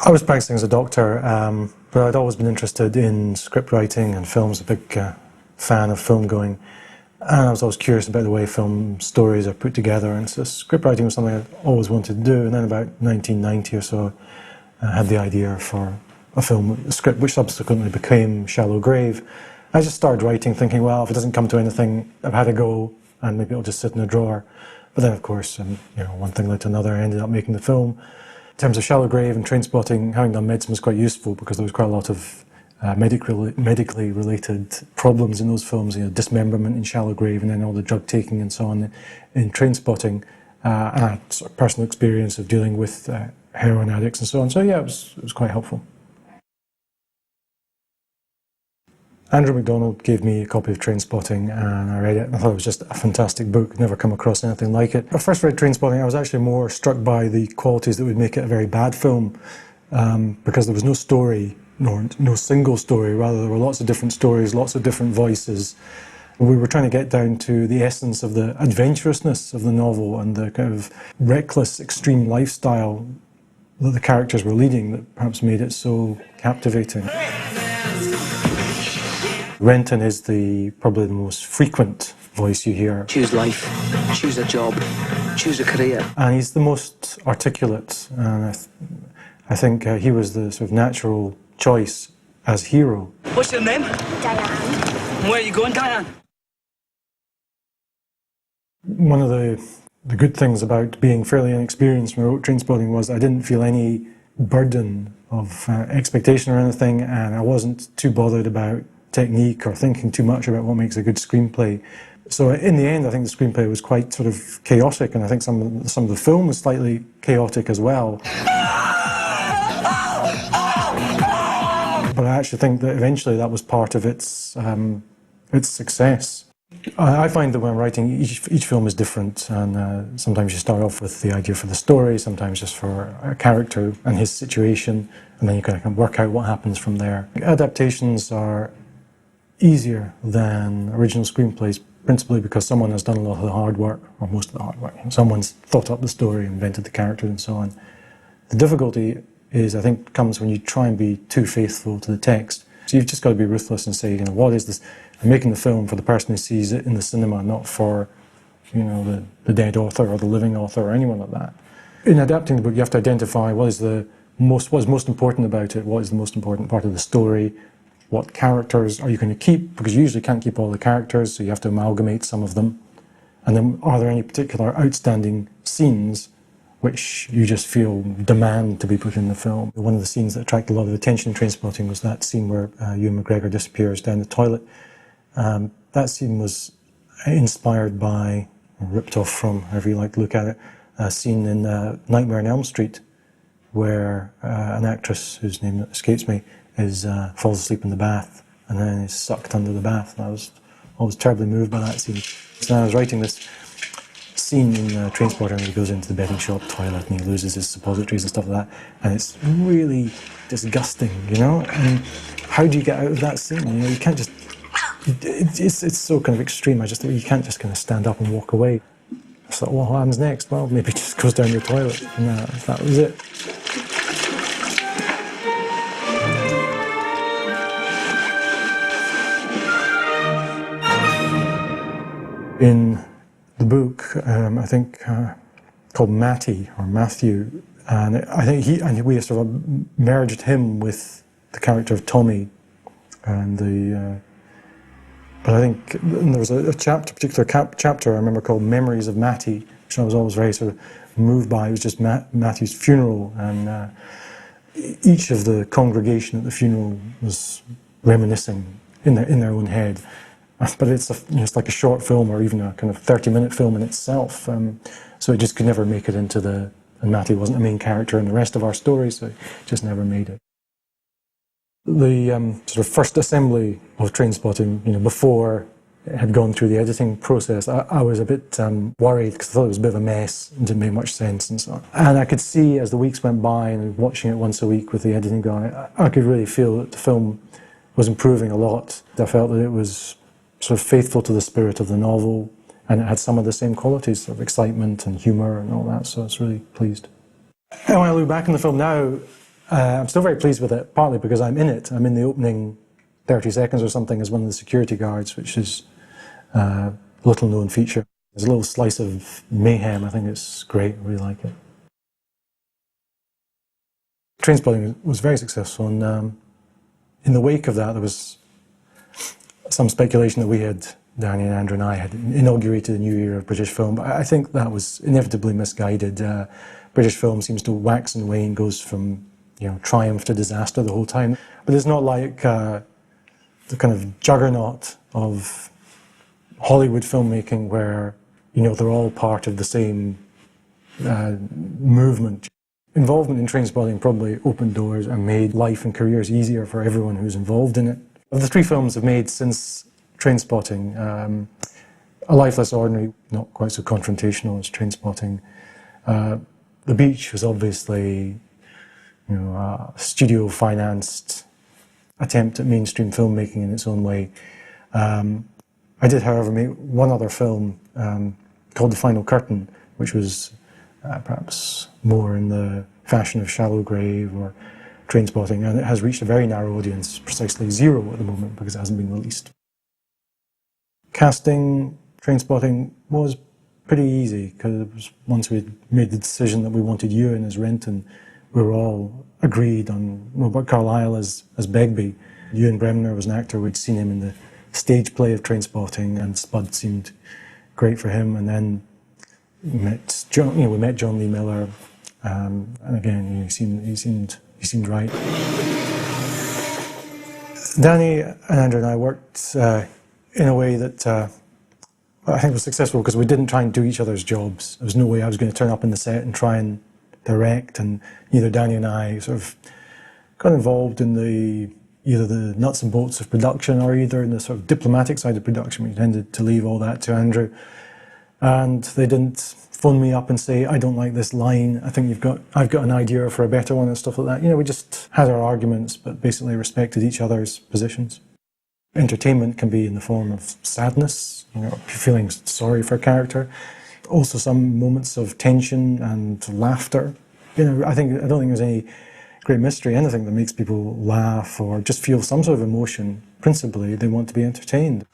I was practicing as a doctor, but I'd always been interested in script writing and films, a big fan of film going. And I was always curious about the way film stories are put together, and so script writing was something I'd always wanted to do. And then about 1990 or so, I had the idea for a script which subsequently became Shallow Grave. I just started writing thinking, well, if it doesn't come to anything, I've had a go, and maybe it'll just sit in a drawer. But then, of course, one thing led to another, I ended up making the film. In terms of Shallow Grave and Trainspotting, having done medicine was quite useful because there was quite a lot of medically related problems in those films, dismemberment in Shallow Grave and then all the drug taking and so on in Trainspotting. And I had sort of personal experience of dealing with heroin addicts and so on, so yeah, it was quite helpful. Andrew MacDonald gave me a copy of Trainspotting and I read it and I thought it was just a fantastic book. Never come across anything like it. When I first read Trainspotting, I was actually more struck by the qualities that would make it a very bad film, because there was no story, no single story, rather there were lots of different stories, lots of different voices. We were trying to get down to the essence of the adventurousness of the novel and the kind of reckless, extreme lifestyle that the characters were leading that perhaps made it so captivating. Renton is probably the most frequent voice you hear. Choose life, choose a job, choose a career. And he's the most articulate, and I think he was the sort of natural choice as hero. What's your name? Diane. Where are you going, Diane? One of the good things about being fairly inexperienced when I wrote Trainspotting was I didn't feel any burden of expectation or anything, and I wasn't too bothered about technique or thinking too much about what makes a good screenplay. So in the end, I think the screenplay was quite sort of chaotic, and I think some of the film was slightly chaotic as well. But I actually think that eventually that was part of its success. I find that when writing, each film is different, and sometimes you start off with the idea for the story, sometimes just for a character and his situation, and then you kind of work out what happens from there. Adaptations are easier than original screenplays, principally because someone has done a lot of the hard work, or most of the hard work. Someone's thought up the story, invented the characters and so on. The difficulty is, I think, comes when you try and be too faithful to the text. So you've just got to be ruthless and say, what is this? I'm making the film for the person who sees it in the cinema, not for, the dead author or the living author or anyone like that. In adapting the book, you have to identify what is most important about it, what is the most important part of the story, what characters are you going to keep, because you usually can't keep all the characters, so you have to amalgamate some of them. And then, are there any particular outstanding scenes which you just feel demand to be put in the film? One of the scenes that attracted a lot of attention in Trainspotting was that scene where Ewan McGregor disappears down the toilet. That scene was inspired by, or ripped off from, however you like to look at it, a scene in Nightmare on Elm Street, where an actress, whose name escapes me, falls asleep in the bath and then is sucked under the bath. And I was terribly moved by that scene. So I was writing this scene in Trainspotting where he goes into the betting shop toilet and he loses his suppositories and stuff like that, and it's really disgusting, and how do you get out of that scene? You can't just, it's so kind of extreme. I just thought you can't just kind of stand up and walk away. I thought, well, what happens next? Well, maybe it just goes down the toilet, and that was it. In the book, I think called Matty or Matthew, and I think we sort of merged him with the character of Tommy, and but I think there was a particular chapter I remember called Memories of Matty, which I was always very sort of moved by. It was just Matthew's funeral, and each of the congregation at the funeral was reminiscing in their own head. But it's like a short film or even a kind of 30-minute film in itself. So it just could never make it into and Matty wasn't a main character in the rest of our story, so it just never made it. The sort of first assembly of Trainspotting, before it had gone through the editing process, I was a bit worried because I thought it was a bit of a mess and didn't make much sense and so on. And I could see as the weeks went by and watching it once a week with the editing guy, I could really feel that the film was improving a lot. I felt that it was sort of faithful to the spirit of the novel, and it had some of the same qualities, sort of excitement and humour and all that, so I was really pleased. And when I look back on the film now, I'm still very pleased with it, partly because I'm in it. I'm in the opening 30 seconds or something as one of the security guards, which is a little known feature. There's a little slice of mayhem. I think it's great. I really like it. Trainspotting was very successful, and in the wake of that, there was some speculation that we had, Danny and Andrew and I, had inaugurated a new era of British film, but I think that was inevitably misguided. British film seems to wax and wane, goes from triumph to disaster the whole time. But it's not like the kind of juggernaut of Hollywood filmmaking where they're all part of the same movement. Involvement in Trainspotting probably opened doors and made life and careers easier for everyone who's involved in it. Of the 3 films I've made since Trainspotting, A Life Less Ordinary, not quite so confrontational as Trainspotting. The Beach was obviously a studio-financed attempt at mainstream filmmaking in its own way. I did, however, make one other film called The Final Curtain, which was perhaps more in the fashion of Shallow Grave or Trainspotting, and it has reached a very narrow audience, precisely 0 at the moment, because it hasn't been released. Casting Trainspotting was pretty easy, because it was once we'd made the decision that we wanted Ewan as Renton, we were all agreed on Robert Carlyle as Begbie. Ewan Bremner was an actor, we'd seen him in the stage play of Trainspotting, and Spud seemed great for him. And then we met John Lee Miller, and again he seemed right. Danny and Andrew and I worked in a way that I think was successful, because we didn't try and do each other's jobs. There was no way I was going to turn up in the set and try and direct, and neither Danny and I sort of got involved in either the nuts and bolts of production or either in the sort of diplomatic side of production. We tended to leave all that to Andrew. And they didn't phone me up and say, I don't like this line, I've got an idea for a better one, and stuff like that. We just had our arguments, but basically respected each other's positions. Entertainment can be in the form of sadness, feeling sorry for a character. Also some moments of tension and laughter. I don't think there's any great mystery. Anything that makes people laugh or just feel some sort of emotion, principally they want to be entertained.